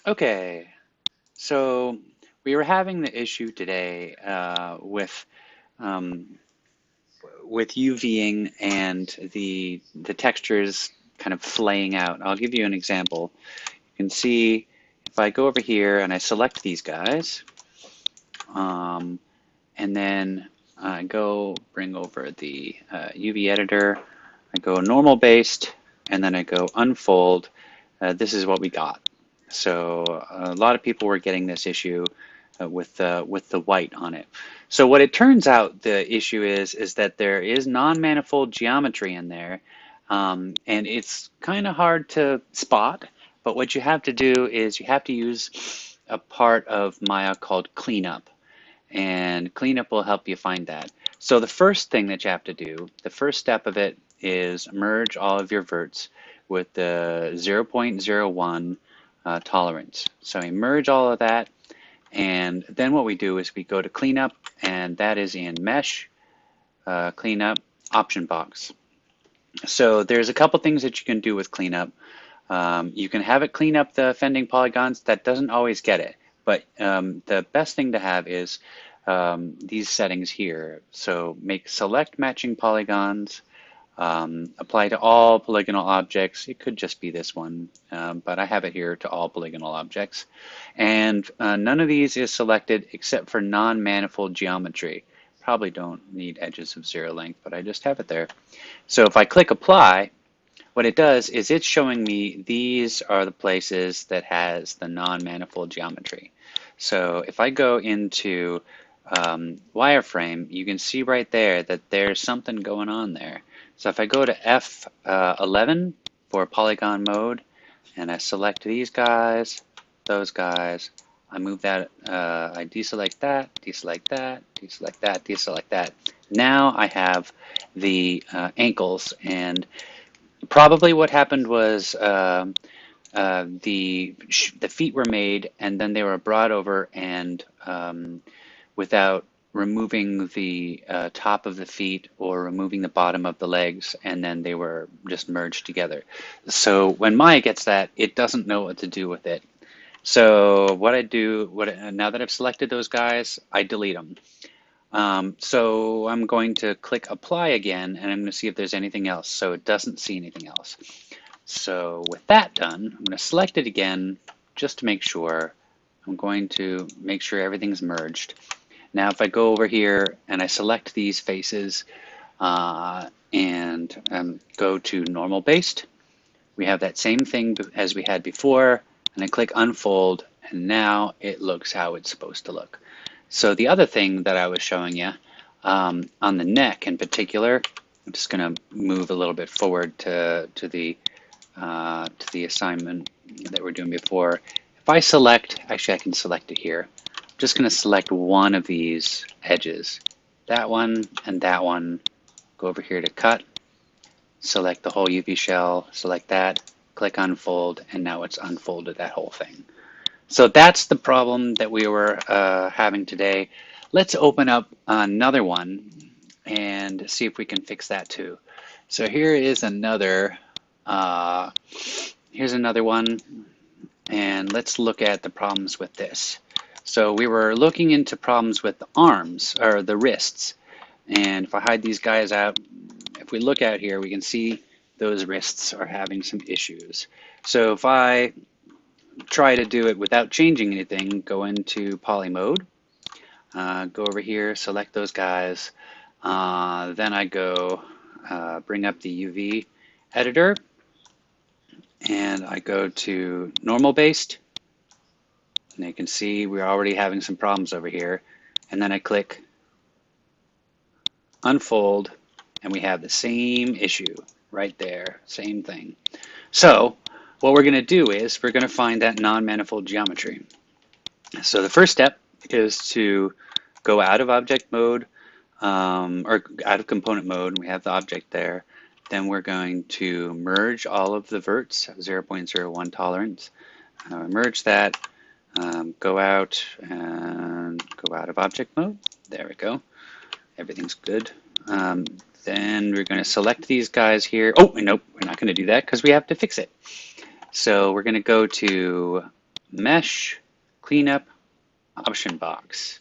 Okay, so we were having the issue today um, with UVing and the textures kind of flaying out. I'll give you an example. You can see if I go over here and I select these guys, um, and then I go bring over the UV editor, I go normal based, and then I go unfold. This is what we got. So a lot of people were getting this issue with the white on it. So what it turns out the issue is that there is non-manifold geometry in there, and it's kind of hard to spot. But what you have to do is you have to use a part of Maya called cleanup, and cleanup will help you find that. So the first thing that you have to do, the first step of it is merge all of your verts with the 0.01 tolerance. So we merge all of that, and then what we do is we go to cleanup, and that is in mesh, cleanup, option box. So there's a couple things that you can do with cleanup. You can have it clean up the offending polygons. That doesn't always get it, but the best thing to have is these settings here. So make select matching polygons, apply to all polygonal objects. It could just be this one, but I have it here to all polygonal objects. And none of these is selected except for non-manifold geometry. Probably don't need edges of zero length, but I just have it there. So if I click apply, what it does is it's showing me these are the places that has the non-manifold geometry. So if I go into wireframe, you can see right there that there's something going on there. So if I go to F11 for polygon mode, and I select these guys, those guys, I move that, I deselect that, deselect that, deselect that, deselect that. Now I have the ankles, and probably what happened was the feet were made and then they were brought over, and without removing the top of the feet or removing the bottom of the legs, and then they were just merged together. So when Maya gets that, it doesn't know what to do with it. So what I do, now that I've selected those guys, I delete them. So I'm going to click apply again, and I'm going to see if there's anything else. So it doesn't see anything else. So with that done, I'm going to select it again just to make sure. I'm going to make sure everything's merged. Now if I go over here and I select these faces and go to normal based, we have that same thing as we had before, and I click unfold, and now it looks how it's supposed to look. So the other thing that I was showing you on the neck in particular, I'm just going to move a little bit forward to the assignment that we're doing before. If I select, actually I can select it here. I'm just going to select one of these edges, that one and that one. Go over here to cut, select the whole UV shell, select that, click unfold, and now it's unfolded that whole thing. So that's the problem that we were having today. Let's open up another one and see if we can fix that too. So here is another, here's another one, and let's look at the problems with this. So we were looking into problems with the arms, or the wrists, and if I hide these guys out, if we look out here, we can see those wrists are having some issues. So if I try to do it without changing anything, go into poly mode, go over here, select those guys, then I go bring up the UV editor, and I go to normal based, and you can see we're already having some problems over here, and then I click unfold, and we have the same issue right there, same thing. So what we're going to do is we're going to find that non-manifold geometry. So the first step is to go out of object mode, or out of component mode, and we have the object there. Then we're going to merge all of the verts, 0.01 tolerance, merge that, go out and go out of object mode. There we go. Everything's good. Then we're going to select these guys here. Oh, nope, we're not going to do that because we have to fix it. So we're going to go to Mesh, Cleanup, Option Box.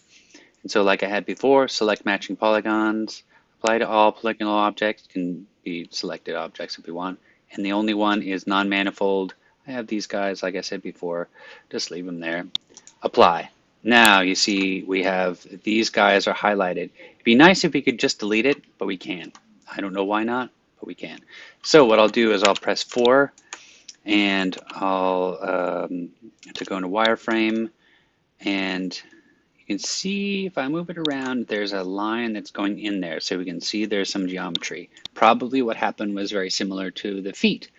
And so like I had before, select matching polygons, apply to all polygonal objects, can be selected objects if we want. And the only one is non-manifold. I have these guys, like I said before, just leave them there. Apply. Now you see we have these guys are highlighted. It'd be nice if we could just delete it, but we can't. I don't know why not, but we can. So what I'll do is I'll press 4 and I'll to go into wireframe, and you can see if I move it around, there's a line that's going in there, so we can see there's some geometry. Probably what happened was very similar to the feet,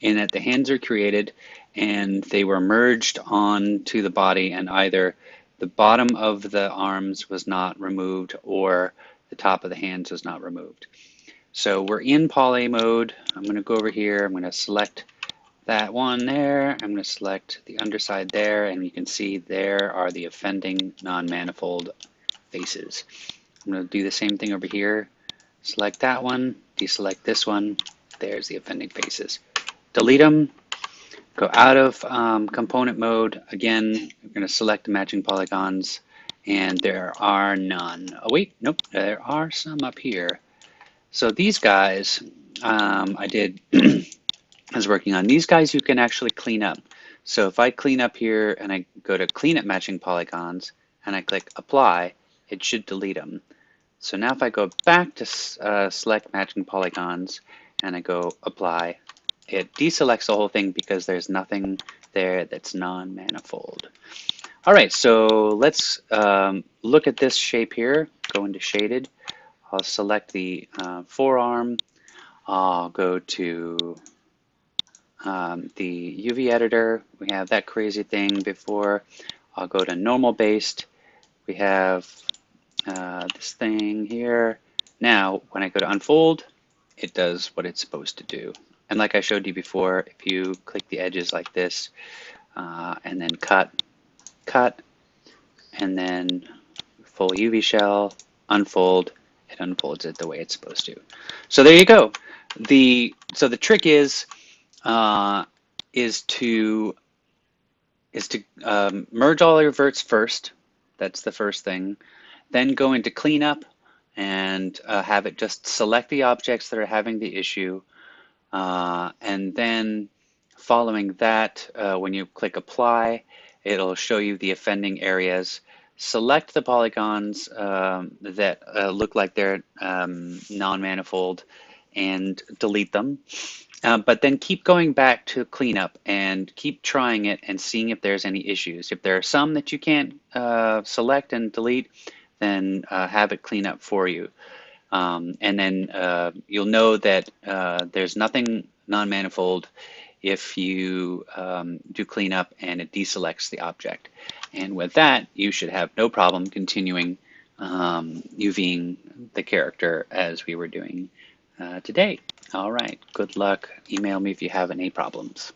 in that the hands are created and they were merged onto the body, and either the bottom of the arms was not removed or the top of the hands was not removed. So we're in poly mode. I'm going to go over here. I'm going to select that one there. I'm going to select the underside there, and you can see there are the offending non-manifold faces. I'm going to do the same thing over here. Select that one, deselect this one. There's the offending faces. Delete them. Go out of component mode. Again, I'm going to select the matching polygons, and there are none. Oh wait, nope, there are some up here. So these guys, I was working on. These guys you can actually clean up. So if I clean up here and I go to clean up matching polygons and I click apply, it should delete them. So now if I go back to select matching polygons and I go apply, it deselects the whole thing because there's nothing there that's non-manifold. All right, so let's look at this shape here. Go into shaded. I'll select the forearm. I'll go to the UV editor. We have that crazy thing before. I'll go to normal based. We have this thing here. Now, when I go to unfold, it does what it's supposed to do. And like I showed you before, if you click the edges like this, and then cut, and then full UV shell, unfold, it unfolds it the way it's supposed to. So there you go. So the trick is to merge all your verts first. That's the first thing. Then go into cleanup and have it just select the objects that are having the issue. And then following that, when you click apply, it'll show you the offending areas. Select the polygons that look like they're non-manifold and delete them. But then keep going back to cleanup and keep trying it and seeing if there's any issues. If there are some that you can't select and delete, then have it clean up for you. And then you'll know that there's nothing non-manifold if you do cleanup and it deselects the object. And with that, you should have no problem continuing UVing the character as we were doing today. All right, good luck. Email me if you have any problems.